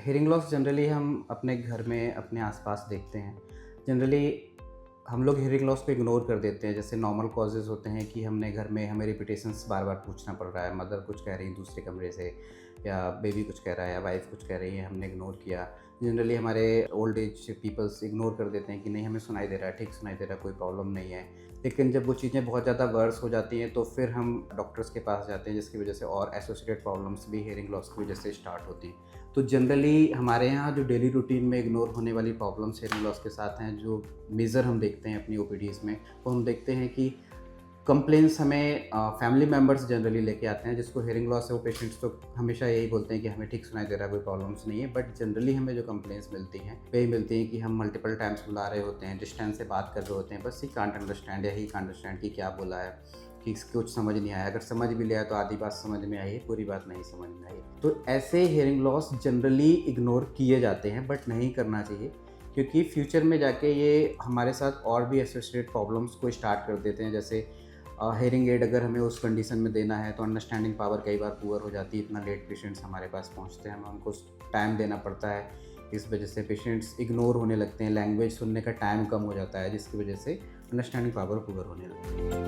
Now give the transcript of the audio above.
Hearing loss generally हम अपने घर में अपने आसपास देखते हैं। जनरली हम लोग हेयरिंग लॉस को इग्नोर कर देते हैं। जैसे नॉर्मल कॉजेज़ होते हैं कि हमने घर में हमें रिपीटेशंस बार-बार पूछना पड़ रहा है, मदर कुछ कह रही है दूसरे कमरे से या बेबी कुछ कह रहा है या वाइफ़ कुछ कह रही है, हमने इग्नोर किया। जनरली हमारे ओल्ड एज पीपल्स इग्नोर कर देते हैं कि नहीं हमें सुनाई दे रहा है, ठीक सुनाई दे रहा है, कोई प्रॉब्लम नहीं है। लेकिन जब वो चीज़ें बहुत ज़्यादा वर्स हो जाती हैं तो फिर हम डॉक्टर्स के पास जाते हैं, जिसकी वजह से और एसोसिएटेड प्रॉब्लम्स भी हेयरिंग लॉस की वजह से स्टार्ट होती हैं। तो जनरली हमारे यहाँ जो डेली रूटीन में इग्नोर होने वाली प्रॉब्लम्स हेयरिंग लॉस के साथ हैं, जो मेजर हम देखते हैं अपनी ओपीडीज़ में, वो हम देखते हैं कि कंप्लेंट्स हमें फैमिली मेंबर्स जनरली लेके आते हैं। जिसको हेयरिंग लॉस है वो पेशेंट्स तो हमेशा यही बोलते हैं कि हमें ठीक सुनाई दे रहा है, कोई प्रॉब्लम्स नहीं है। बट जनरली हमें जो कंप्लेंट्स मिलती हैं वही मिलती हैं कि हम मल्टीपल टाइम्स बुला रहे होते हैं, डिस्टेंस से बात कर रहे होते हैं, बस ही कांट अंडरस्टैंड या ही कांट अंडरस्टैंड कि क्या बोला है, कि कुछ समझ नहीं आया। अगर समझ भी लिया तो आधी बात समझ में आई है, पूरी बात नहीं समझ में आई। तो ऐसे हेयरिंग लॉस जनरली इग्नोर किए जाते हैं, बट नहीं करना चाहिए, क्योंकि फ्यूचर में जाके ये हमारे साथ और भी एसोसिएटेड प्रॉब्लम्स को स्टार्ट कर देते हैं। जैसे हेयरिंग एड अगर हमें उस कंडीशन में देना है तो अंडरस्टैंडिंग पावर कई बार पुअर हो जाती है। इतना लेट पेशेंट्स हमारे पास पहुंचते हैं, हमें उनको टाइम देना पड़ता है। इस वजह से पेशेंट्स इग्नोर होने लगते हैं, लैंग्वेज सुनने का टाइम कम हो जाता है, जिसकी वजह से अंडरस्टैंडिंग पावर पुअर होने लगती है।